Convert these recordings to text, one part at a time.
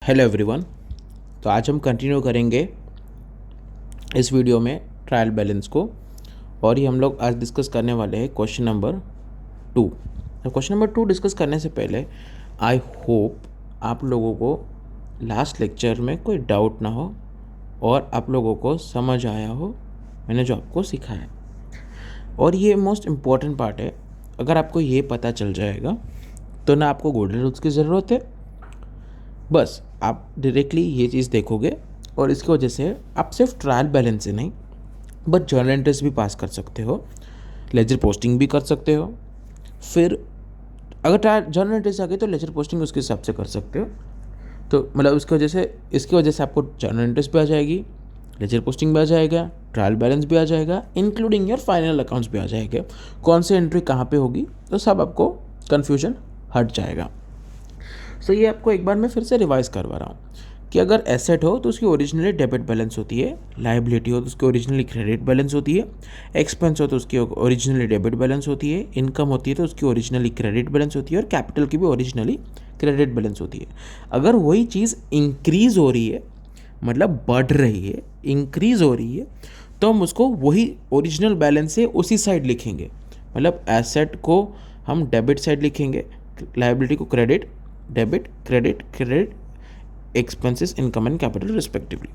Hello everyone. तो आज हम कंटिन्यू करेंगे इस वीडियो में ट्रायल बैलेंस को, और ये हम लोग आज डिस्कस करने वाले हैं question number 2। Question number 2 discuss करने से पहले आई होप आप लोगों को लास्ट लेक्चर में कोई डाउट ना हो और आप लोगों को समझ आया हो मैंने जो आपको सिखाया। और ये मोस्ट इम्पॉर्टेंट पार्ट है, अगर आपको ये पता चल जाएगा तो ना आपको गोल्डन रूल्स की ज़रूरत है, बस आप डायरेक्टली ये चीज़ देखोगे और इसकी वजह से आप सिर्फ ट्रायल बैलेंस से नहीं बट जर्नल एंट्रीज भी पास कर सकते हो, लेजर पोस्टिंग भी कर सकते हो। फिर अगर ट्रायल जर्नल एंट्रीज आ गई तो लेजर पोस्टिंग उसके हिसाब से कर सकते हो। तो मतलब इसकी वजह से आपको जर्नल एंट्रीज भी आ जाएगी, लेजर पोस्टिंग भी आ जाएगा, ट्रायल बैलेंस भी आ जाएगा, इंक्लूडिंग योर फाइनल अकाउंट्स भी आ जाएगा। कौन सी एंट्री कहाँ पे होगी तो सब आपको कन्फ्यूजन हट जाएगा। सो ये आपको एक बार मैं फिर से रिवाइज करवा रहा हूँ कि अगर एसेट हो तो उसकी ओरिजिनली डेबिट बैलेंस होती है, लायबिलिटी हो तो उसकी ओरिजिनली क्रेडिट बैलेंस होती है, एक्सपेंस हो तो उसकी ओरिजिनली डेबिट बैलेंस होती है, इनकम होती है तो उसकी ओरिजिनली क्रेडिट बैलेंस होती है, और कैपिटल की भी ओरिजिनली क्रेडिट बैलेंस होती है। अगर वही चीज़ इंक्रीज़ हो रही है, मतलब बढ़ रही है, इंक्रीज़ हो रही है, तो हम उसको वही ओरिजिनल बैलेंस से उसी साइड लिखेंगे। मतलब एसेट को हम डेबिट साइड लिखेंगे, लायबिलिटी को credit, debit credit credit, expenses income and capital respectively.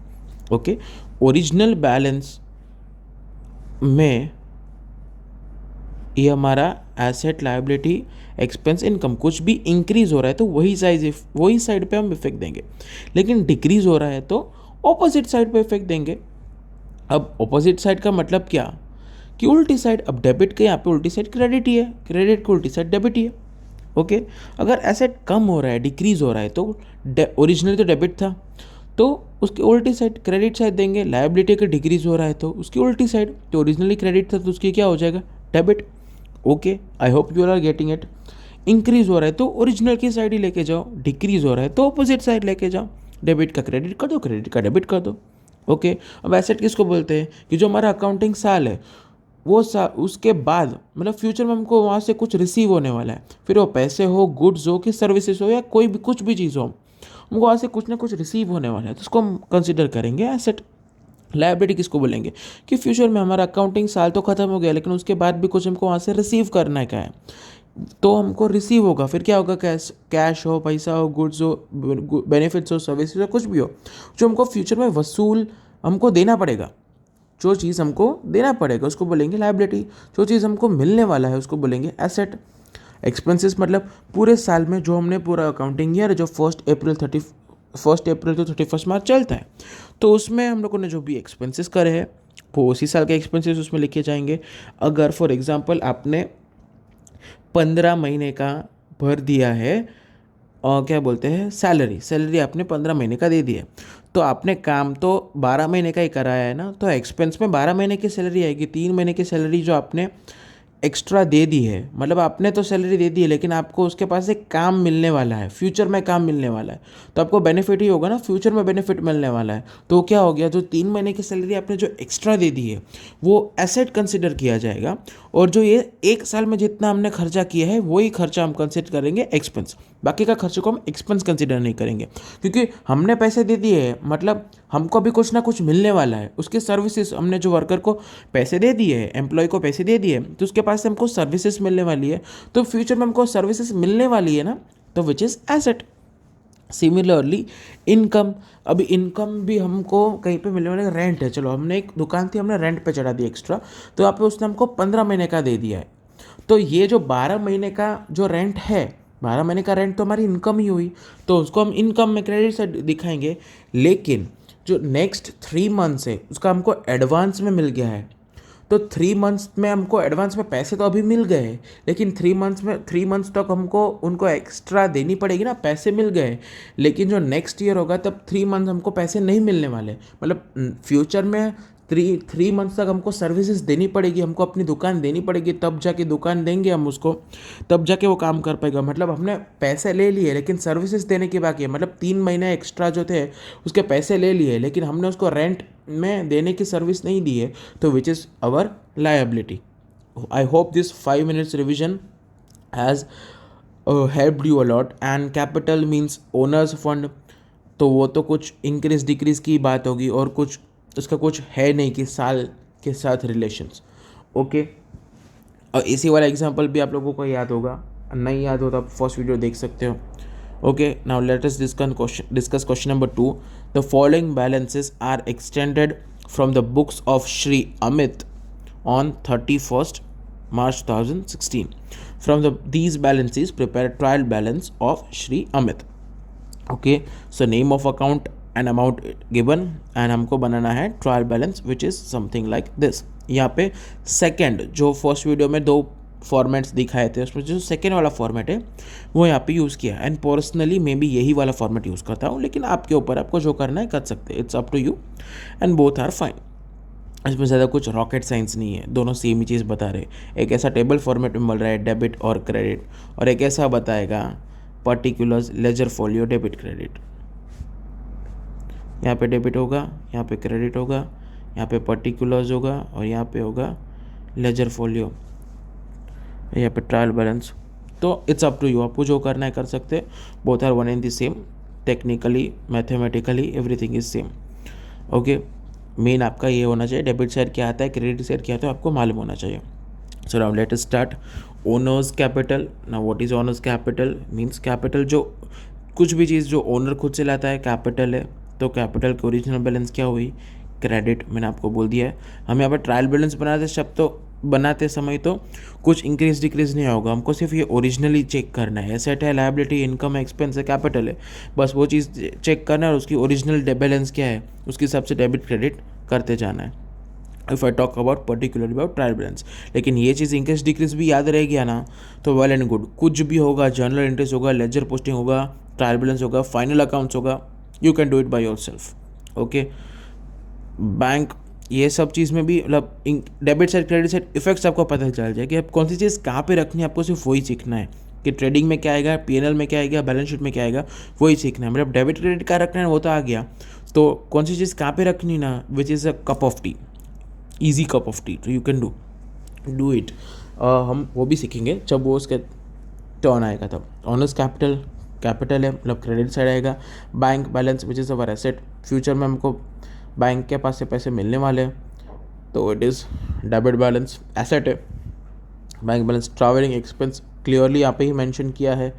Okay, original balance में ये हमारा एसेट लायबिलिटी एक्सपेंस इनकम कुछ भी इंक्रीज हो रहा है तो वही साइड पे हम इफेक्ट देंगे, लेकिन डिक्रीज हो रहा है तो ऑपोजिट साइड पे इफेक्ट देंगे। अब ऑपोजिट साइड का मतलब क्या कि उल्टी साइड। अब डेबिट के यहाँ पे उल्टी साइड क्रेडिट ही है, क्रेडिट की उल्टी साइड डेबिट ही है। ओके, अगर एसेट कम हो रहा है, डिक्रीज हो रहा है, तो ओरिजिनली तो डेबिट था तो उसकी उल्टी साइड क्रेडिट साइड देंगे। लायबिलिटी का डिक्रीज हो रहा है तो उसकी उल्टी साइड, तो ओरिजिनली क्रेडिट था तो उसकी क्या हो जाएगा, debit. Okay, I hope you are getting it. Increase हो रहा है तो ओरिजिनल की साइड ही लेके जाओ, डिक्रीज हो रहा है तो ऑपोजिट साइड लेके जाओ, डेबिट का क्रेडिट कर दो, क्रेडिट का डेबिट कर दो। ओके, अब एसेट किसको बोलते हैं कि जो हमारा अकाउंटिंग साल है वो उसके बाद मतलब फ्यूचर में हमको वहाँ से कुछ रिसीव होने वाला है, फिर वो पैसे हो, गुड्स हो कि सर्विसेज हो या कोई भी कुछ भी चीज़ हो, हमको वहाँ से कुछ ना कुछ रिसीव होने वाला है, तो उसको हम कंसिडर करेंगे एसेट। लायबिलिटी किसको बोलेंगे कि फ्यूचर में हमारा अकाउंटिंग साल तो ख़त्म हो गया लेकिन उसके बाद भी कुछ हमको वहाँ से रिसीव करना का है, तो हमको रिसीव होगा। फिर क्या होगा, कैश हो, पैसा हो, गुड्स हो, बेनिफिट्स हो, सर्विसेज हो, कुछ भी हो जो हमको फ्यूचर में वसूल हमको देना पड़ेगा। जो चीज़ हमको देना पड़ेगा उसको बोलेंगे लायबिलिटी, जो चीज़ हमको मिलने वाला है उसको बोलेंगे एसेट। एक्सपेंसेस मतलब पूरे साल में जो हमने पूरा अकाउंटिंग ईयर जो 1 अप्रैल टू 31 मार्च चलता है, तो उसमें हम लोगों ने जो भी एक्सपेंसेस करे हैं वो उसी साल के एक्सपेंसेस उसमें लिखे जाएंगे। अगर फॉर एग्जांपल आपने 15 महीने का भर दिया है, और क्या बोलते हैं सैलरी आपने 15 महीने का दे दिया, तो आपने काम तो 12 महीने का ही कराया है ना, तो एक्सपेंस में 12 महीने की सैलरी आएगी। 3 महीने की सैलरी जो आपने एक्स्ट्रा दे दी है, मतलब आपने तो सैलरी दे दी है लेकिन आपको उसके पास एक काम मिलने वाला है, फ्यूचर में काम मिलने वाला है, तो आपको बेनिफिट ही होगा ना, फ्यूचर में बेनिफिट मिलने वाला है। तो क्या हो गया, जो 3 महीने की सैलरी आपने जो एक्स्ट्रा दे दी है वो एसेट कंसिडर किया जाएगा, और जो ये एक साल में जितना हमने खर्चा किया है वही खर्चा हम कंसिडर करेंगे एक्सपेंस। बाकी का खर्चे को हम एक्सपेंस कंसिडर नहीं करेंगे, क्योंकि हमने पैसे दे दिए हैं, मतलब हमको अभी कुछ ना कुछ मिलने वाला है। उसके सर्विसेज हमने जो वर्कर को पैसे दे दिए हैं, एम्प्लॉय को पैसे दे दिए, तो उसके पास से हमको सर्विसेज मिलने वाली है, तो फ्यूचर में हमको सर्विसेज मिलने वाली है ना, तो which is asset. Similarly income, अभी इनकम भी हमको कहीं पे मिलने वाला रेंट है, चलो हमने एक दुकान थी हमने रेंट पे चढ़ा दी एक्स्ट्रा, तो यहाँ पे उसने हमको 15 महीने का दे दिया है, तो ये जो 12 महीने का जो रेंट है, 12 महीने का रेंट तो हमारी इनकम ही हुई, तो उसको हम इनकम में क्रेडिट से दिखाएंगे। लेकिन जो नेक्स्ट 3 मंथ्स है उसका हमको एडवांस में मिल गया है, तो 3 मंथ्स में हमको एडवांस में पैसे तो अभी मिल गए, लेकिन 3 मंथ्स तक हमको उनको एक्स्ट्रा देनी पड़ेगी ना, पैसे मिल गए, लेकिन जो नेक्स्ट ईयर होगा तब 3 मंथ हमको पैसे नहीं मिलने वाले, मतलब फ्यूचर में 3 मंथ्स तक हमको सर्विसेज देनी पड़ेगी, हमको अपनी दुकान देनी पड़ेगी, तब जाके दुकान देंगे हम उसको, तब जाके वो काम कर पाएगा। मतलब हमने पैसे ले लिए लेकिन सर्विसेज देने की बाकी है, मतलब 3 महीने एक्स्ट्रा जो थे उसके पैसे ले लिए लेकिन हमने उसको रेंट में देने की सर्विस नहीं दी है, तो which is our liability. I hope this 5 minutes revision has helped you a lot। And capital means owner's fund, तो वो तो कुछ इंक्रीज डिक्रीज की बात होगी और कुछ उसका कुछ है नहीं कि साल के साथ रिलेशंस। ओके, और इसी वाला एग्जांपल भी आप लोगों को याद होगा, नहीं याद हो तो आप फर्स्ट वीडियो देख सकते हो। Okay, now let us discuss question number 2। The following balances are extended from the books of Shri Amit on 31st March 2016. From these balances, prepare trial balance of Shri Amit. Okay, so name of account and amount given, and हमको बनाना है trial balance which is something like this. यहाँ पे second, जो first video में दो formats दिखाए थे उसमें जो सेकेंड वाला फॉर्मेट है वो यहाँ पे यूज़ किया, एंड पर्सनली मैं भी यही वाला फॉर्मेट यूज़ करता हूँ, लेकिन आपके ऊपर, आपको जो करना है कर सकते हैं, it's up to you, and both are fine. इसमें ज़्यादा कुछ रॉकेट साइंस नहीं है, दोनों सेम ही चीज़ बता रहे। एक ऐसा टेबल फॉर्मेट में मिल रहा है डेबिट और क्रेडिट, और एक ऐसा बताएगा particulars ledger folio debit credit. यहाँ पे डेबिट होगा, यहाँ पे क्रेडिट होगा, यहाँ पे पर्टिकुलर्स होगा, और यहाँ पे होगा लेजर फोलियो, यहाँ पे ट्रायल बैलेंस। तो इट्स अप टू यू, आपको जो करना है कर सकते हैं। Both are one and the same, technically mathematically everything is same. Okay, main आपका ये होना चाहिए डेबिट साइड क्या आता है, क्रेडिट साइड क्या आता है, आपको मालूम होना चाहिए। So now let us start. Owners capital. Now what is owners capital? Means capital, जो कुछ भी चीज़ जो ओनर खुद से लाता है कैपिटल है, तो कैपिटल की ओरिजिनल बैलेंस क्या हुई? क्रेडिट। मैंने आपको बोल दिया है। हम यहाँ पर ट्रायल बैलेंस बनाते शब्द तो बनाते समय तो कुछ इंक्रीज डिक्रीज नहीं होगा, हमको सिर्फ ये ओरिजिनली चेक करना है। एसेट है, लायबिलिटी, इनकम, एक्सपेंस है, कैपिटल है, बस वो चीज़ चेक करना है और उसकी ओरिजिनल बैलेंस क्या है उसके हिसाब से डेबिट क्रेडिट करते जाना है। If I talk about particularly about trial balance, लेकिन ये चीज़ इंक्रीज डिक्रीज भी याद रह गया ना तो वेल एंड गुड। कुछ भी होगा, जर्नल एंट्रीज होगा, लेजर पोस्टिंग होगा, ट्रायल बैलेंस होगा, फाइनल अकाउंट्स होगा, you can do it by yourself. Okay, bank, ये सब चीज़ में भी मतलब debit side credit side effects आपको पता चल जाए कि अब कौन सी चीज़ कहाँ पे रखनी है, आपको सिर्फ वही सीखना है कि ट्रेडिंग में क्या आएगा, पीएनएल में क्या आएगा, बैलेंस शीट में क्या आएगा, वही सीखना है। मतलब डेबिट क्रेडिट का रखना है वो तो आ गया, तो कौन सी चीज़ कहाँ पे रखनी ना, which is a cup of T, easy cup of T, तो यू कैन डू इट। हम वो भी सीखेंगे जब वो उसके टर्न आएगा तब। ऑनर्स कैपिटल है, मतलब क्रेडिट साइड आएगा। Bank balance which is our asset, future में हमको बैंक के पास से पैसे मिलने वाले हैं, तो it is debit balance, asset है। Bank balance, travelling expense, clearly यहाँ पे ही मेंशन किया है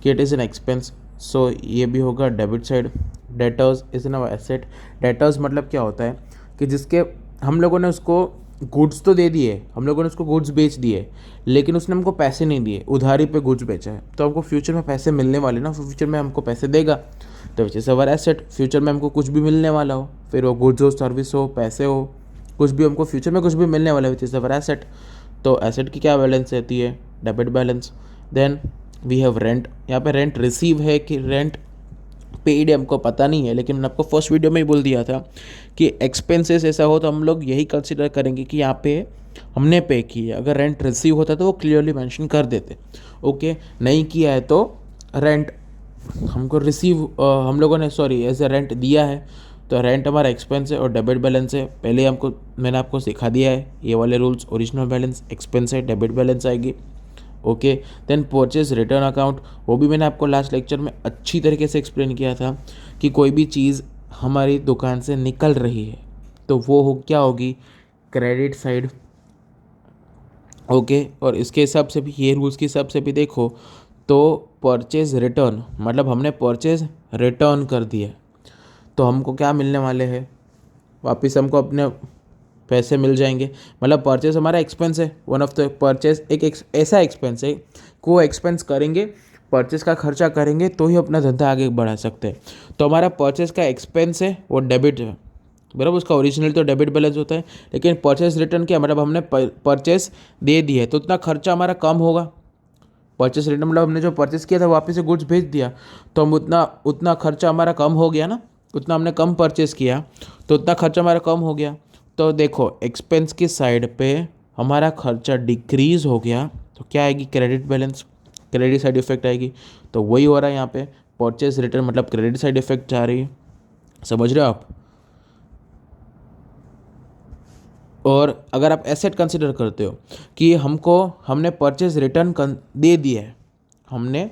कि it is an expense, so ये भी होगा debit side. Debtors is an asset. Debtors मतलब क्या होता है कि जिसके हम लोगों ने उसको गुड्स तो दे दिए, हम लोगों ने उसको गुड्स बेच दिए, लेकिन उसने हमको पैसे नहीं दिए, उधारी पे गुड्स बेचा है, तो हमको फ्यूचर में पैसे मिलने वाले ना, फ्यूचर में हमको पैसे देगा, तो which is our asset. Future में हमको कुछ भी मिलने वाला हो, फिर वो गुड्स हो, सर्विस हो, पैसे हो, कुछ भी हमको फ्यूचर में कुछ भी मिलने वाला है, विच इज़ अवर एसेट। तो एसेट की क्या बैलेंस रहती है? Debit balance. Then we have rent. यहाँ पे रेंट रिसीव है कि रेंट पेड है हमको पता नहीं है, लेकिन मैंने आपको फर्स्ट वीडियो में ही बोल दिया था कि एक्सपेंसेस ऐसा हो तो हम लोग यही कंसिडर करेंगे कि यहाँ पे हमने पे किया। अगर रेंट रिसीव होता तो वो क्लियरली मेंशन कर देते। ओके, नहीं किया है तो रेंट हमको रिसीव हम लोगों ने सॉरी एज ए रेंट दिया है, तो रेंट हमारा एक्सपेंस है और डेबिट बैलेंस है। पहले हमको मैंने आपको सिखा दिया है ये वाले रूल्स, ओरिजिनल बैलेंस, एक्सपेंस है, डेबिट बैलेंस आएगी। Okay, then purchase return account, वो भी मैंने आपको लास्ट लेक्चर में अच्छी तरीके से एक्सप्लेन किया था कि कोई भी चीज़ हमारी दुकान से निकल रही है तो वो हो क्या होगी? Credit side. ओके, और इसके हिसाब से भी, ये रूल्स के हिसाब से भी देखो तो परचेज रिटर्न मतलब हमने परचेज रिटर्न कर दिया, तो हमको क्या मिलने वाले हैं? वापस हमको अपने पैसे मिल जाएंगे। मतलब परचेस हमारा एक्सपेंस है, वन ऑफ द परचेस एक ऐसा एक्सपेंस है को एक्सपेंस करेंगे, परचेस का खर्चा करेंगे तो ही अपना धंधा आगे बढ़ा सकते हैं। तो हमारा परचेस का एक्सपेंस है वो डेबिट है, बराबर। उसका ओरिजिनल तो डेबिट बैलेंस होता है, लेकिन परचेस रिटर्न क्या मतलब हमने परचेस दे दी है तो उतना खर्चा हमारा कम होगा। परचेस रिटर्न मतलब हमने जो परचेस किया था वापस से गुड्स भेज दिया, तो हम उतना खर्चा हमारा कम हो गया ना, उतना हमने कम परचेस किया तो उतना खर्चा हमारा कम हो गया। तो देखो एक्सपेंस की साइड पे हमारा खर्चा डिक्रीज हो गया तो क्या आएगी? Credit balance, credit side effect आएगी। तो वही हो रहा है यहाँ पे, परचेस रिटर्न मतलब क्रेडिट साइड इफेक्ट जा रही है, समझ रहे हो आप। और अगर आप एसेट कंसिडर करते हो कि हमने परचेज रिटर्न दे दिया है, हमने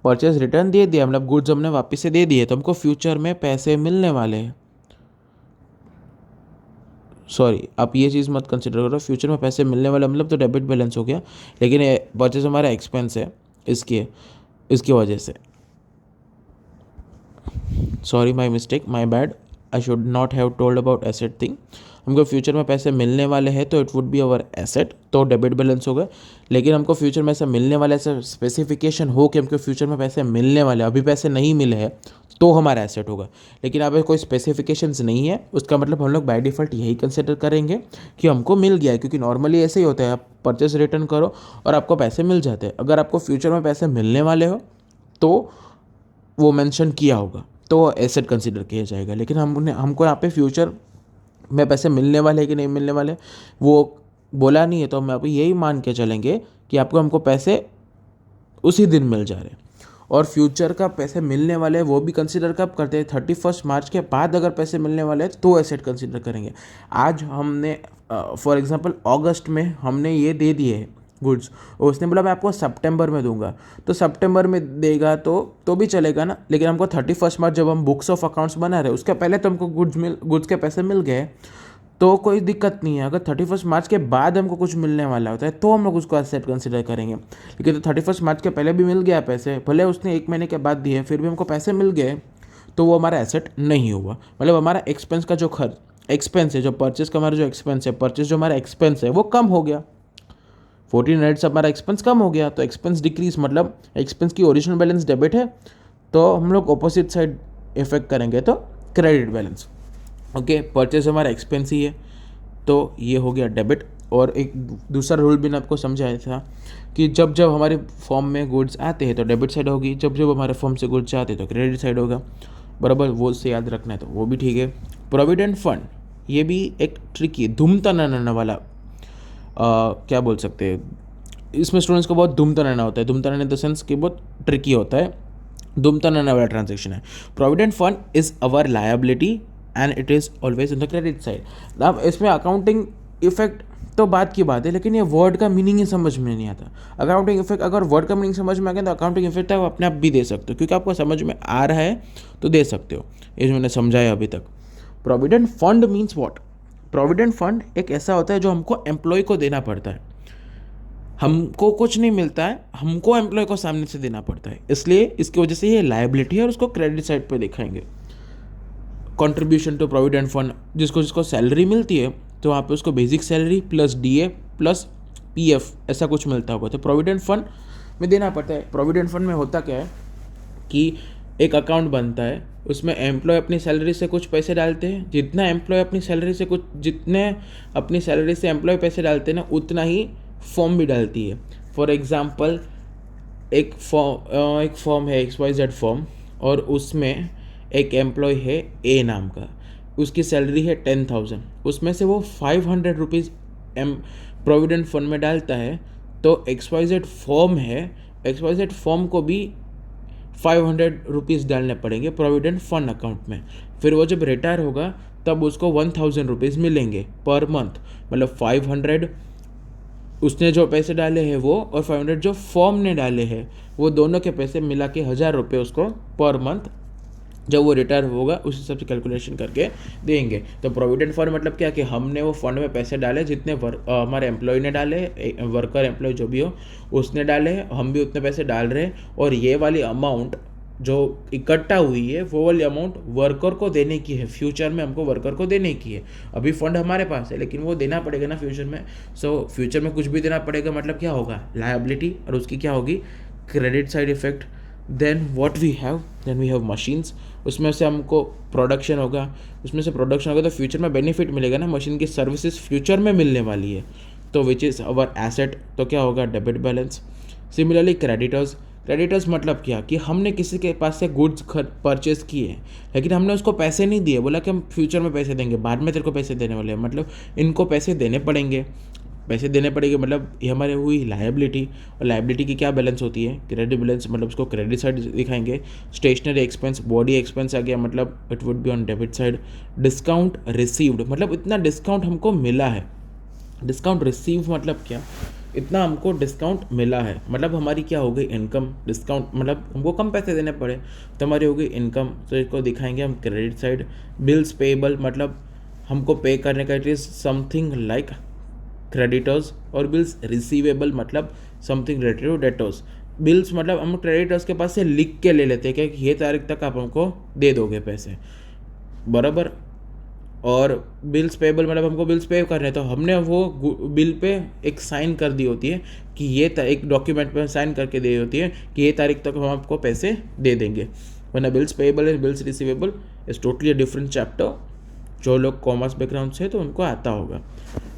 परचेज रिटर्न दे दिया, मतलब गुड्स हमने वापस से दे दिए, तो हमको फ्यूचर में पैसे मिलने वाले हैं। सॉरी, आप ये चीज़ मत कंसिडर करो, फ्यूचर में पैसे मिलने वाले मतलब तो डेबिट बैलेंस हो गया, लेकिन परचेज हमारा एक्सपेंस है, इसकी वजह से। Sorry, my mistake, my bad, I should not have told about asset thing. हमको फ्यूचर में पैसे मिलने वाले हैं तो it would be our asset, तो डेबिट बैलेंस होगा। लेकिन हमको फ्यूचर में ऐसा मिलने वाले, ऐसा स्पेसिफिकेशन हो कि हमको फ्यूचर में पैसे मिलने वाले, अभी पैसे नहीं मिले हैं, तो हमारा एसेट होगा। लेकिन अब कोई स्पेसिफिकेशंस नहीं है, उसका मतलब हम लोग बाय डिफ़ॉल्ट यही कंसिडर करेंगे कि हमको मिल गया है, क्योंकि नॉर्मली ऐसे ही होता है, आप परचेस रिटर्न करो और आपको पैसे मिल जाते हैं। अगर आपको फ्यूचर में पैसे मिलने वाले हो तो वो मेंशन किया होगा, तो एसेट कंसिडर किया जाएगा। लेकिन हमको यहाँ पे फ्यूचर में पैसे मिलने वाले कि नहीं मिलने वाले वो बोला नहीं है, तो हम अभी यही मान के चलेंगे कि हमको पैसे उसी दिन मिल जा रहे हैं। और फ्यूचर का पैसे मिलने वाले वो भी कंसिडर कब करते हैं, 31 मार्च के बाद अगर पैसे मिलने वाले हैं तो एसेट कंसिडर करेंगे। आज हमने फॉर एग्जांपल अगस्त में हमने ये दे दिए गुड्स, और उसने बोला मैं आपको सितंबर में दूंगा, तो सितंबर में देगा तो भी चलेगा ना। लेकिन हमको 31 मार्च जब हम बुक्स ऑफ अकाउंट्स बना रहे, उसके पहले तो हमको गुड्स के पैसे मिल गए, तो कोई दिक्कत नहीं है। अगर 31 मार्च के बाद हमको कुछ मिलने वाला होता है तो हम लोग उसको एसेट कंसिडर करेंगे। लेकिन तो 31 मार्च के पहले भी मिल गया पैसे, भले उसने 1 महीने के बाद दिए, फिर भी हमको पैसे मिल गए, तो वो हमारा एसेट नहीं हुआ। मतलब हमारा एक्सपेंस का जो एक्सपेंस है, जो परचेज का हमारा जो एक्सपेंस है, परचेज जो हमारा एक्सपेंस है वो कम हो गया, 1400 से हमारा एक्सपेंस कम हो गया, तो एक्सपेंस डिक्रीज, मतलब एक्सपेंस की ओरिजिनल बैलेंस डेबिट है, तो हम लोग ऑपोजिट साइड इफेक्ट करेंगे तो क्रेडिट बैलेंस। ओके, परचेज हमारा एक्सपेंस ही है, तो ये हो गया डेबिट। और एक दूसरा रूल भी मैंने आपको समझाया था कि जब जब हमारे फॉर्म में गुड्स आते हैं तो डेबिट साइड होगी, जब जब हमारे फॉर्म से गुड्स आते हैं तो क्रेडिट साइड होगा, बराबर, वो से याद रखना है, तो वो भी ठीक है। प्रोविडेंट फंड, ये भी एक ट्रिकी धूमतनाना वाला क्या बोल सकते हैं, इसमें स्टूडेंट्स को बहुत धूमतनाना होता है, धूमतनाना इन द सेंस कि बहुत ट्रिकी होता है, धूमतनाना वाला ट्रांजेक्शन है। Provident fund is our liability and it is always in the credit side. अब इसमें अकाउंटिंग इफेक्ट तो बात की बात है, लेकिन ये वर्ड का मीनिंग ही समझ में नहीं आता। अकाउंटिंग इफेक्ट, अगर वर्ड का मीनिंग समझ में आ गया तो अकाउंटिंग इफेक्ट आप अपने आप भी दे सकते हो, क्योंकि आपको समझ में आ रहा है तो दे सकते हो, ये जो मैंने समझाया अभी तक। Provident fund means what? Provident fund एक ऐसा होता है जो हमको एम्प्लॉय को देना पड़ता है, हमको कुछ नहीं मिलता है, हमको एम्प्लॉय को सामने से देना पड़ता है, इसलिए इसकी वजह से ये लायबिलिटी है और उसको क्रेडिट साइड पे दिखाएंगे। कंट्रीब्यूशन टू प्रोविडेंट फंड, जिसको सैलरी मिलती है तो वहाँ पे उसको basic salary plus DA plus PF ऐसा कुछ मिलता होगा, तो प्रोविडेंट फंड में देना पड़ता है। प्रोविडेंट फंड में होता क्या है कि एक अकाउंट बनता है, उसमें एम्प्लॉय अपनी सैलरी से कुछ पैसे डालते हैं, जितने अपनी सैलरी से एम्प्लॉय पैसे डालते हैं ना, उतना ही फॉर्म भी डालती है। फॉर एग्जांपल एक फॉर्म है XYZ फॉर्म, और उसमें एक एम्प्लॉय है ए नाम का, उसकी सैलरी है 10,000, उसमें से वो 500 रुपीज़ प्रोविडेंट फंड में डालता है, तो XYZ फॉर्म है, XYZ फॉर्म को भी 500 रुपीज़ डालने पड़ेंगे प्रोविडेंट फंड अकाउंट में। फिर वो जब रिटायर होगा तब उसको 1000 रुपीज़ मिलेंगे पर मंथ, मतलब 500 उसने जो पैसे डाले हैं वो, और 500 जो फॉर्म ने डाले हैं वो, दोनों के पैसे मिला के 1000 रुपये उसको पर मंथ जब वो रिटायर होगा उस हिसाब से कैलकुलेशन करके देंगे। तो प्रोविडेंट फंड मतलब क्या कि हमने वो फंड में पैसे डाले जितने हमारे एम्प्लॉय ने डाले, वर्कर एम्प्लॉय जो भी हो उसने डाले हैं, हम भी उतने पैसे डाल रहे हैं, और ये वाली अमाउंट जो इकट्ठा हुई है वो वाली अमाउंट वर्कर को देने की है, फ्यूचर में हमको वर्कर को देने की है। अभी फंड हमारे पास है लेकिन वो देना पड़ेगा ना फ्यूचर में, सो फ्यूचर में कुछ भी देना पड़ेगा, मतलब क्या होगा, लायबिलिटी, और उसकी क्या होगी, credit side effect. Then what we have machines, उसमें से हमको प्रोडक्शन होगा, तो फ्यूचर में बेनिफिट मिलेगा ना, मशीन की सर्विसेज फ्यूचर में मिलने वाली है, तो विच इज़ अवर एसेट, तो क्या होगा, डेबिट बैलेंस। सिमिलरली क्रेडिटर्स मतलब क्या कि हमने किसी के पास से गुड्स परचेज किए लेकिन हमने उसको पैसे नहीं दिए, बोला कि हम फ्यूचर में पैसे देंगे, बाद में तेरे को पैसे देने वाले हैं, मतलब इनको पैसे देने पड़ेंगे, मतलब ये हमारे हुई लायबिलिटी। और लायबिलिटी की क्या बैलेंस होती है, क्रेडिट बैलेंस, मतलब उसको क्रेडिट साइड दिखाएंगे। स्टेशनरी एक्सपेंस, बॉडी एक्सपेंस आ गया, मतलब it would be on debit side. Discount received, मतलब इतना डिस्काउंट हमको मिला है। डिस्काउंट रिसीव मतलब क्या, इतना हमको डिस्काउंट मिला है, मतलब हमारी क्या हो गई इनकम, डिस्काउंट मतलब हमको कम पैसे देने पड़े तो हमारी हो गई इनकम। तो इसको दिखाएंगे हम क्रेडिट साइड। बिल्स पेएबल मतलब हमको पे करने का, it is something like creditors, और बिल्स रिसीवेबल मतलब something related to debtors. Bills मतलब हम क्रेडिटर्स के पास से लिख के ले लेते हैं कि ये तारीख तक आप हमको दे दोगे पैसे, बराबर। और बिल्स पेएबल मतलब हमको बिल्स पे करने, तो हमने वो बिल पे एक साइन कर दी होती है कि ये एक डॉक्यूमेंट पे साइन करके दी होती है कि ये तारीख तक हम आपको पैसे दे देंगे। वरना bills payable and bills receivable is totally different chapter. जो लोग कॉमर्स बैकग्राउंड से तो उनको आता होगा,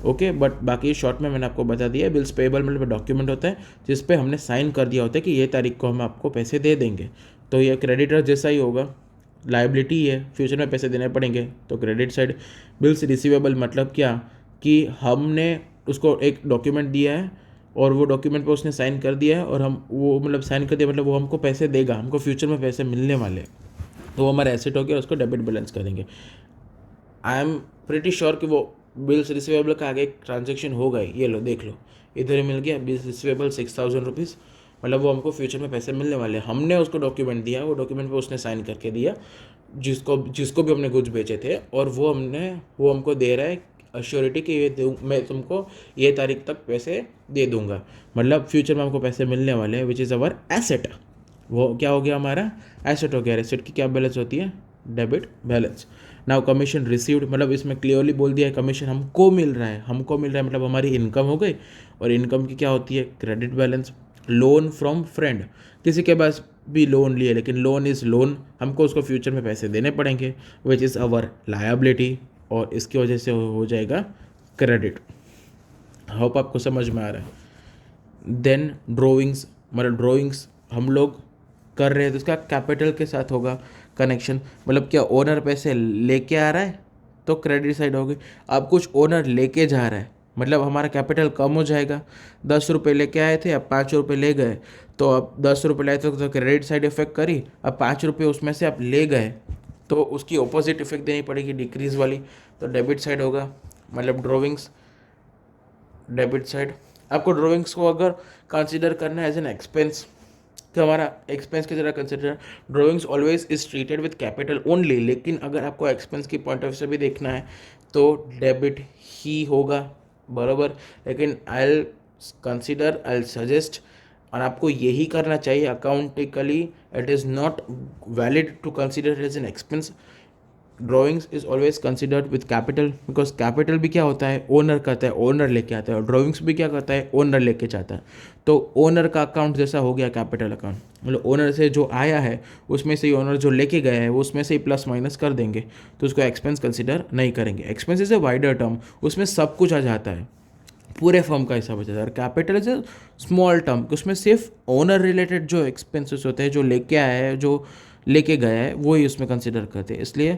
ओके। बट बाकी शॉर्ट में मैंने आपको बता दिया, बिल्स पेएबल मतलब डॉक्यूमेंट होता है जिस पे हमने साइन कर दिया होता है कि ये तारीख को हम आपको पैसे दे देंगे। तो ये क्रेडिटर जैसा ही होगा, लायबिलिटी है, फ्यूचर में पैसे देने पड़ेंगे तो क्रेडिट साइड। बिल्स रिसीवेबल मतलब क्या कि हमने उसको एक डॉक्यूमेंट दिया है और वो डॉक्यूमेंट पे उसने साइन कर दिया है, और हम वो मतलब साइन कर दिया मतलब वो हमको पैसे देगा, हमको फ्यूचर में पैसे मिलने वाले, तो वो हमारा एसेट हो गया, उसको डेबिट बैलेंस करेंगे। आई एम प्रिटी श्योर कि वो बिल्स रिसीवेबल का आगे एक ट्रांजेक्शन होगा ही। ये लो देख लो, इधर ही मिल गया बिल्स रिसीवेबल 6,000 रुपीज़, मतलब वो हमको फ्यूचर में पैसे मिलने वाले हैं। हमने उसको डॉक्यूमेंट दिया, वो डॉक्यूमेंट पे उसने साइन करके दिया, जिसको भी हमने गुड्स बेचे थे, और वो हमको दे रहा है अश्योरिटी कि मैं तुमको ये तारीख तक पैसे दे दूंगा, मतलब फ्यूचर में हमको पैसे मिलने वाले हैं, विच इज़ अवर एसेट। वो क्या हो गया, हमारा एसेट हो गया। एसेट की क्या बैलेंस होती है, debit balance. Now commission received मतलब इसमें क्लियरली बोल दिया है कमीशन हमको मिल रहा है, मतलब हमारी इनकम हो गई, और इनकम की क्या होती है, credit balance. Loan from friend, किसी के पास भी लोन लिए लेकिन लोन इज़ लोन, हमको उसको फ्यूचर में पैसे देने पड़ेंगे, विच इज़ अवर लायबिलिटी, और इसकी वजह से हो जाएगा क्रेडिट। होप आपको समझ में आ रहा है। देन ड्रॉइंग्स, मतलब ड्रॉइंग्स हम लोग कर रहे हैं तो इसका कैपिटल के साथ होगा कनेक्शन, मतलब क्या ओनर पैसे लेके आ रहा है तो क्रेडिट साइड होगी। अब कुछ ओनर लेके जा रहा है मतलब हमारा कैपिटल कम हो जाएगा। 10 रुपये लेके आए थे, अब 5 रुपये ले गए, तो अब 10 रुपये लाए थे तो क्रेडिट साइड इफेक्ट करी। अब 5 रुपये उसमें से आप ले गए तो उसकी ऑपोजिट इफेक्ट देनी पड़ेगी, डिक्रीज वाली, तो डेबिट साइड होगा। मतलब ड्रॉइंग्स डेबिट साइड। आपको ड्रॉइंग्स को अगर कंसिडर करना है एज एन एक्सपेंस, तो हमारा एक्सपेंस की तरह consider, drawings always is treated with capital only, लेकिन अगर आपको एक्सपेंस की पॉइंट ऑफ व्यू से भी देखना है तो डेबिट ही होगा, बराबर। लेकिन आई सजेस्ट, और आपको यही करना चाहिए अकाउंटिकली, it is not valid to consider as an expense. Drawings is always considered with capital, because capital भी क्या होता है, ओनर करता है, ओनर लेके आता है, और ड्राइंग्स भी क्या करता है, ओनर लेके जाता है। तो ओनर का अकाउंट जैसा हो गया कैपिटल अकाउंट, मतलब ओनर से जो आया है उसमें से ही ओनर जो लेके गया है उसमें से ही प्लस माइनस कर देंगे, तो उसको एक्सपेंस कंसिडर नहीं करेंगे। Expense is a wider term, उसमें सब कुछ आ जाता है, पूरे फर्म का हिसाब हो जाता है। और capital is a small term, उसमें सिर्फ ओनर रिलेटेड जो एक्सपेंसेस होते हैं, जो लेके आया है, जो लेके गया है, वो ही उसमें कंसिडर करते हैं। इसलिए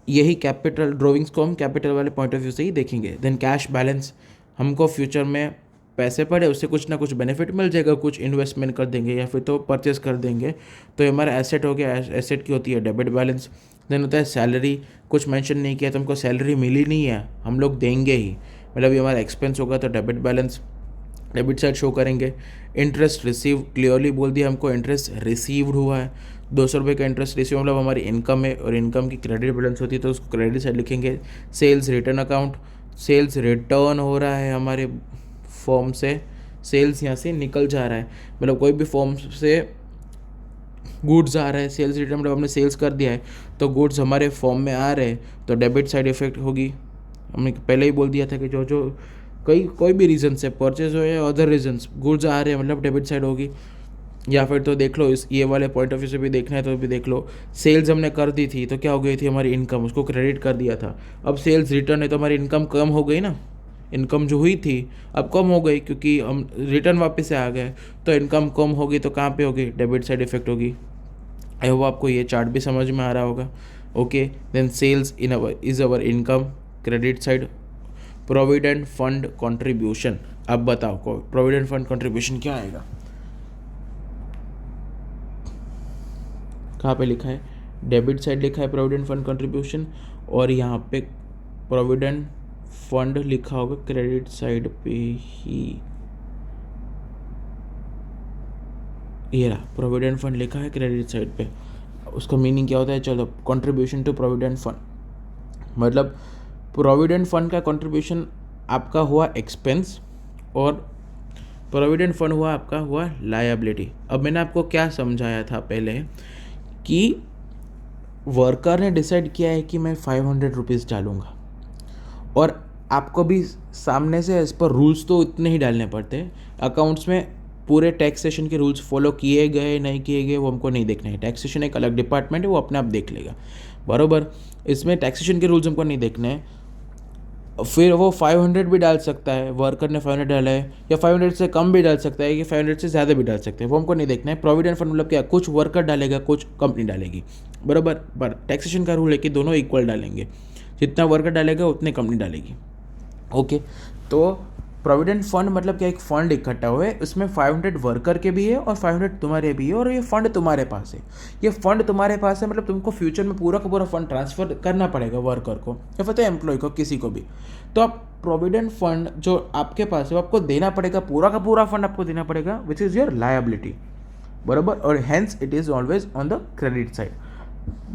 यही कैपिटल ड्राइंग्स को हम कैपिटल वाले पॉइंट ऑफ व्यू से ही देखेंगे। देन कैश बैलेंस, हमको फ्यूचर में पैसे पड़े उससे कुछ ना कुछ बेनिफिट मिल जाएगा, कुछ इन्वेस्टमेंट कर देंगे या फिर तो परचेस कर देंगे, तो ये हमारा एसेट हो गया। एसेट की होती है डेबिट बैलेंस। देन होता है सैलरी, कुछ मेंशन नहीं किया तो हमको सैलरी मिली नहीं है, हम लोग देंगे ही, मतलब ये हमारा एक्सपेंस होगा, तो debit balance debit side show करेंगे। इंटरेस्ट रिसीव, क्लियरली बोल दिया हमको इंटरेस्ट रिसीव्ड हुआ है, 200 रुपये का इंटरेस्ट रिसीव मतलब हमारी इनकम है, और इनकम की क्रेडिट बैलेंस होती है तो उसको क्रेडिट साइड लिखेंगे। Sales return account, sales return हो रहा है हमारे फॉर्म से, सेल्स यहाँ से निकल जा रहा है, मतलब कोई भी फॉर्म से गुड्स आ रहा है, सेल्स रिटर्न मतलब हमने सेल्स कर दिया है तो गुड्स हमारे फॉर्म में आ रहे हैं, तो डेबिट साइड इफेक्ट होगी। हमने पहले ही बोल दिया था कि जो कोई भी रीज़न से परचेज हो या अदर रीजन्स गुड्स आ रहे हैं मतलब डेबिट साइड होगी। या फिर तो देख लो, इस ये वाले पॉइंट ऑफ व्यू से भी देखना है तो भी देख लो, सेल्स हमने कर दी थी तो क्या हो गई थी हमारी इनकम, उसको क्रेडिट कर दिया था। अब सेल्स रिटर्न है तो हमारी इनकम कम हो गई ना, इनकम जो हुई थी अब कम हो गई क्योंकि हम रिटर्न वापस से आ गए, तो इनकम कम होगी तो कहाँ पे होगी, डेबिट साइड इफेक्ट होगी। आई होप आपको ये चार्ट भी समझ में आ रहा होगा। Okay, then sales is our income, credit side. Provident fund contribution, अब बताओ को प्रोविडेंट फंड कंट्रीब्यूशन क्या आएगा, कहाँ पे लिखा है, डेबिट साइड लिखा है प्रोविडेंट फंड कंट्रीब्यूशन, और यहाँ पे प्रोविडेंट फंड लिखा होगा क्रेडिट साइड पे ही, ये रहा प्रोविडेंट फंड लिखा है क्रेडिट साइड पे। उसका मीनिंग क्या होता है, चलो कंट्रीब्यूशन टू प्रोविडेंट फंड, मतलब प्रोविडेंट फंड का कंट्रीब्यूशन आपका हुआ एक्सपेंस और प्रोविडेंट फंड हुआ आपका हुआ लायबिलिटी। अब मैंने आपको क्या समझाया था पहले कि वर्कर ने डिसाइड किया है कि मैं 500 रुपीज़ डालूँगा, और आपको भी सामने से इस पर रूल्स तो इतने ही डालने पड़ते हैं। अकाउंट्स में पूरे टैक्सेशन के रूल्स फॉलो किए गए नहीं किए गए वो हमको नहीं देखना है, टैक्सेशन एक अलग डिपार्टमेंट है, वो अपने आप देख लेगा, बराबर। इसमें टैक्सेशन के रूल्स हमको नहीं देखने हैं। फिर वो 500 भी डाल सकता है, वर्कर ने 500 डाला है, या 500 से कम भी डाल सकता है, कि 500 से ज़्यादा भी डाल सकते हैं, वो हमको नहीं देखना है। प्रोविडेंट फंड मतलब क्या, कुछ वर्कर डालेगा कुछ कंपनी डालेगी, बराबर। पर टैक्सेशन का रूल है कि दोनों इक्वल डालेंगे, जितना वर्कर डालेगा उतने कंपनी डालेगी। ओके, तो प्रोविडेंट फंड मतलब क्या, एक फंड इकट्ठा हुआ है, उसमें 500 वर्कर के भी है और 500 तुम्हारे भी है, और ये फंड तुम्हारे पास है। ये फंड तुम्हारे पास है मतलब तुमको फ्यूचर में पूरा का पूरा फंड ट्रांसफर करना पड़ेगा वर्कर को या फिर तो एम्प्लॉय को, किसी को भी। तो आप प्रोविडेंट फंड जो आपके पास है वो आपको देना पड़ेगा, पूरा का पूरा फंड आपको देना पड़ेगा, विच इज़ योर लायबिलिटी, बराबर। और hence it is always on the credit side.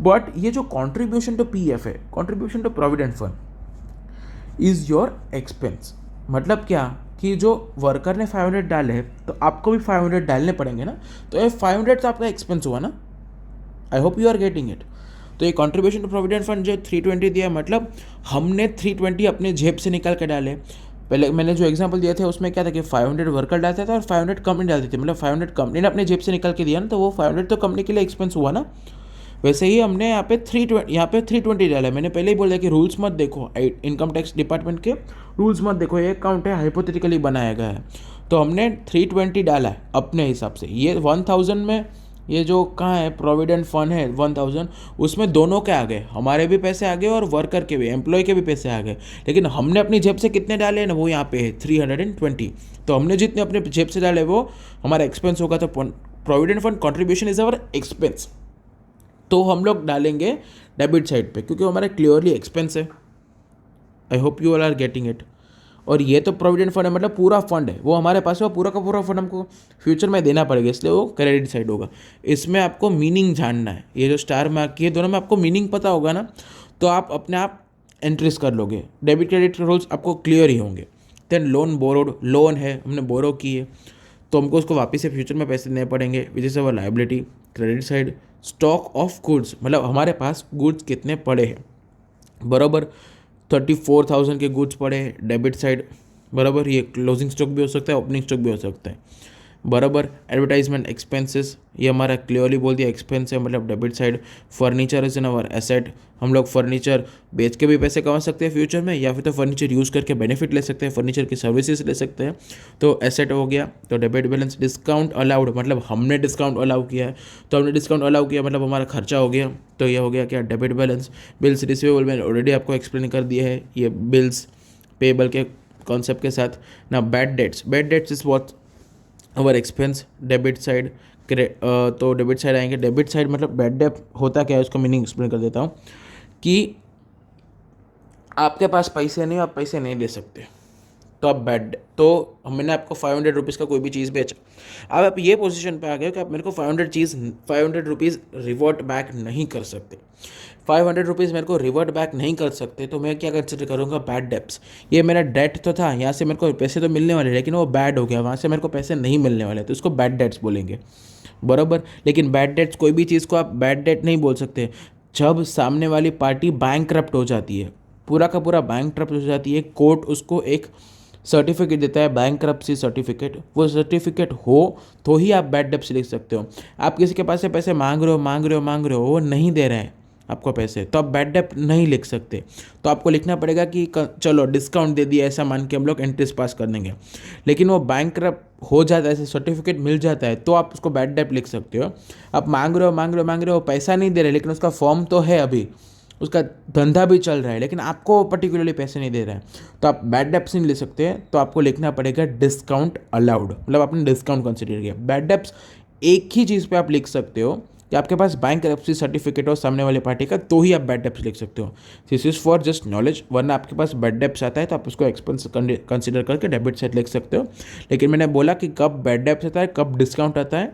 But ये जो कॉन्ट्रीब्यूशन टू PF है, contribution to provident fund is your expense. मतलब क्या कि जो वर्कर ने 500 डाले हैं तो आपको भी 500 डालने पड़ेंगे ना, तो ये 500 तो आपका एक्सपेंस हुआ ना। I hope you are getting it. तो ये कॉन्ट्रीब्यूशन टू प्रोविडेंट फंड जो 320 दिया, मतलब हमने 320 अपने जेब से निकाल के डाले। पहले मैंने जो एग्जांपल दिया था उसमें क्या था कि 500 वर्कर डालता था और 500 कंपनी डालती थी, मतलब 500 कंपनी ने अपने जेब से निकाल के दिया ना, तो वो 500 तो कंपनी के लिए एक्सपेंस हुआ ना। वैसे ही हमने यहाँ पे 320 डाला है। मैंने पहले ही बोला कि रूल्स मत देखो, इनकम टैक्स डिपार्टमेंट के रूल्स मत देखो, ये अकाउंट है हाइपोथेटिकली बनाया गया है। तो हमने 320 डाला है अपने हिसाब से। ये 1000 में ये जो कहाँ है प्रोविडेंट फंड है 1000, उसमें दोनों के आ गए, हमारे भी पैसे आ गए और वर्कर के भी, एम्प्लॉय के भी पैसे आ गए। लेकिन हमने अपनी जेब से कितने डाले ना, वो यहाँ पे है 320। तो हमने जितने अपने जेब से डाले वो हमारा एक्सपेंस होगा। तो provident fund contribution is our expense, तो हम लोग डालेंगे डेबिट साइड पे, क्योंकि हमारा क्लियरली एक्सपेंस है। I hope you all are getting it. और ये तो प्रोविडेंट फंड है, मतलब पूरा फंड है, वो हमारे पास है, वो पूरा का पूरा फंड हमको फ्यूचर में देना पड़ेगा, इसलिए वो क्रेडिट साइड होगा। इसमें आपको मीनिंग जानना है, ये जो स्टार मार्क की है दोनों में आपको मीनिंग पता होगा ना, तो आप अपने आप एंट्रीज कर लोगे। डेबिट क्रेडिट के रूल्स आपको क्लियर ही होंगे। देन लोन बोरोड, लोन है हमने बोरो की है तो हमको उसको वापस से फ्यूचर में पैसे देने पड़ेंगे, विच is our liability, credit side. Stock of goods, मतलब हमारे पास गुड्स कितने पड़े हैं, बराबर 34,000 के गुड्स पड़े हैं, डेबिट साइड, बराबर। ये क्लोजिंग स्टॉक भी हो सकता है, ओपनिंग स्टॉक भी हो सकता है, बराबर। एडवर्टाइजमेंट एक्सपेंसेस, ये हमारा क्लियरली बोल दिया एक्सपेंस है, मतलब debit side. Furniture is in our asset, हम लोग फर्नीचर बेच के भी पैसे कमा सकते हैं फ्यूचर में, या फिर तो फर्नीचर यूज़ करके बेनिफिट ले सकते हैं, फर्नीचर की सर्विसेज ले सकते हैं, तो एसेट हो गया। तो डेबिट बैलेंस। डिस्काउंट अलाउड, मतलब हमने डिस्काउंट अलाउ किया है, तो हमने डिस्काउंट अलाउ किया मतलब हमारा खर्चा हो गया, तो ये हो गया क्या, डेबिट बैलेंस। बिल्स रिसीवेबल मैंने ऑलरेडी आपको एक्सप्लेन कर दिया है, ये बिल्स पेबल के कॉन्सेप्ट के साथ ना। Bad debts, bad debts is what our expense, debit side. तो डेबिट साइड आएंगे। डेबिट साइड मतलब बैड डेट होता क्या है, उसका मीनिंग एक्सप्लेन कर देता हूँ कि आपके पास पैसे नहीं, आप पैसे नहीं दे सकते, तो आप बैड, तो मैंने आपको 500 रुपीज़ का कोई भी चीज़ बेचा, अब आप ये पोजीशन पे आ गए कि आप मेरे को 500 रुपीज़ रिवर्ट बैक नहीं कर सकते। 500 रुपीज़ मेरे को रिवर्ट बैक नहीं कर सकते, तो मैं क्या कंसिडर करूँगा, बैड डेब्ट्स। ये मेरा डेट तो था, यहाँ से मेरे को पैसे तो मिलने वाले, लेकिन वो बैड हो गया, वहाँ से मेरे को पैसे नहीं मिलने वाले, तो इसको बैड डेट्स बोलेंगे, बराबर। लेकिन बैड डेट्स, कोई भी चीज़ को आप बैड डेट नहीं बोल सकते जब सामने वाली पार्टी बैंकक्रप्ट हो जाती है, पूरा का पूरा बैंकक्रप्ट हो जाती है, कोर्ट उसको एक सर्टिफिकेट देता है, बैंकक्रप्सी सर्टिफिकेट, वो सर्टिफिकेट हो तो ही आप बैड डेब्ट्स लिख सकते हो। आप किसी के पास से पैसे मांग रहे हो, वो नहीं दे रहे हैं आपको पैसे, तो आप बैड डेब्ट नहीं लिख सकते, तो आपको लिखना पड़ेगा कि चलो डिस्काउंट दे दिया, ऐसा मान के हम लोग एंट्रीज पास कर देंगे। लेकिन वो बैंकक्रप्ट हो जाता है, ऐसे सर्टिफिकेट मिल जाता है, तो आप उसको बैड डेब्ट लिख सकते हो। आप मांग रहे हो, पैसा नहीं दे रहे, लेकिन उसका फॉर्म तो है, अभी उसका धंधा भी चल रहा है, लेकिन आपको पर्टिकुलरली पैसे नहीं दे रहा है, तो आप बैड डेब्ट्स नहीं ले सकते, तो आपको लिखना पड़ेगा डिस्काउंट अलाउड, मतलब आपने डिस्काउंट कंसिडर किया। बैड डेब्ट्स एक ही चीज़ पे आप लिख सकते हो कि आपके पास बैंकक्रप्सी सर्टिफिकेट हो सामने वाले पार्टी का, तो ही आप बैड डेब्ट्स लिख सकते हो। This is for just knowledge, वरना आपके पास बैड डेब्ट्स आता है तो आप उसको एक्सपेंस कंसिडर करके डेबिट साइड लिख सकते हो। लेकिन मैंने बोला कि कब बैड डेब्ट्स आता है, कब डिस्काउंट आता है,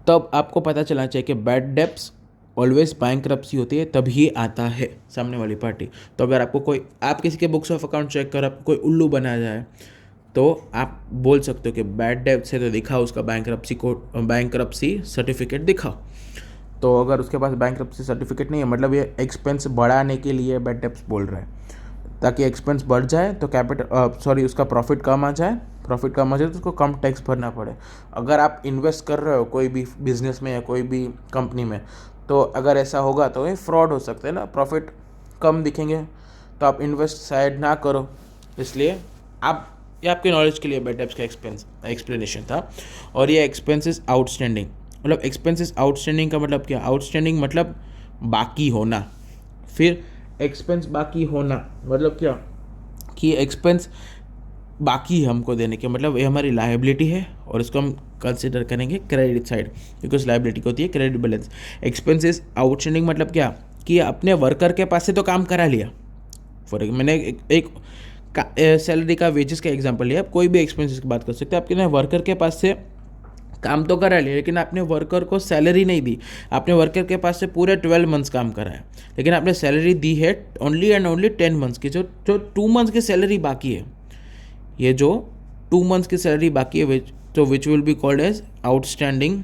तब आपको पता चलना चाहिए कि बैड डेब्ट्स ऑलवेज बैंकरप्सी होती है, तभी आता है सामने वाली पार्टी। तो अगर आपको कोई, आप किसी के बुक्स ऑफ अकाउंट चेक कर आपको कोई उल्लू बना जाए तो आप बोल सकते हो कि बैड डेब्ट्स है, तो दिखाओ उसका बैंकरप्सी सर्टिफिकेट दिखाओ। तो अगर उसके पास बैंकरप्सी सर्टिफिकेट नहीं है, मतलब ये एक्सपेंस बढ़ाने के लिए बैड डेब्ट्स बोल रहे हैं, ताकि एक्सपेंस बढ़ जाए तो उसका प्रॉफिट कम आ जाए, तो उसको कम टैक्स भरना पड़े। अगर आप इन्वेस्ट कर रहे हो कोई भी बिजनेस में या कोई भी कंपनी में, तो अगर ऐसा होगा तो ये फ्रॉड हो सकता है ना, प्रॉफिट कम दिखेंगे, तो आप इन्वेस्ट शायद ना करो। इसलिए ये आपके नॉलेज के लिए बैड डेब्ट्स का एक्सप्लेनेशन था। और ये एक्सपेंसेस आउटस्टैंडिंग, मतलब एक्सपेंसेस आउटस्टैंडिंग का मतलब क्या, आउटस्टैंडिंग मतलब बाकी होना। फिर एक्सपेंस बाकी होना मतलब क्या, कि एक्सपेंस बाकी है हमको देने के, मतलब ये हमारी लायबिलिटी है और इसको हम कंसिडर करेंगे क्रेडिट साइड, बिकॉज लायबिलिटी को होती है क्रेडिट बैलेंस। एक्सपेंसेस आउटस्टैंडिंग मतलब क्या, कि अपने वर्कर के पास से तो काम करा लिया। मैंने एक सैलरी का वेजेस का एग्जांपल लिया, आप कोई भी एक्सपेंसेस की बात कर सकते हैं। आपके वर्कर के पास से काम तो करा लिया, लेकिन आपने वर्कर को सैलरी नहीं दी। आपने वर्कर के पास से पूरे 12 मंथ्स काम कराया, लेकिन आपने सैलरी दी है ओनली एंड ओनली 10 मंथ्स की। जो 2 मंथ्स की सैलरी बाकी है, ये जो 2 मंथ्स की सैलरी बाकी है, which will be called as outstanding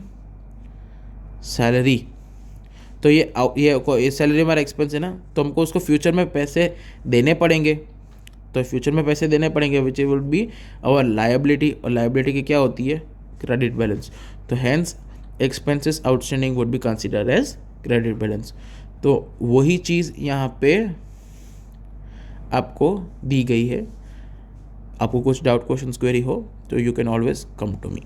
salary. तो ये सैलरी हमारा एक्सपेंस है ना, तो हमको उसको फ्यूचर में पैसे देने पड़ेंगे। तो फ्यूचर में पैसे देने पड़ेंगे, which will be our liability. और लायबिलिटी की क्या होती है, क्रेडिट बैलेंस। तो hence expenses outstanding would be consider as credit balance. तो वही चीज़ यहाँ पे आपको दी गई है। आपको कुछ डाउट, क्वेश्चंस, क्वेरी हो तो you can always come to me.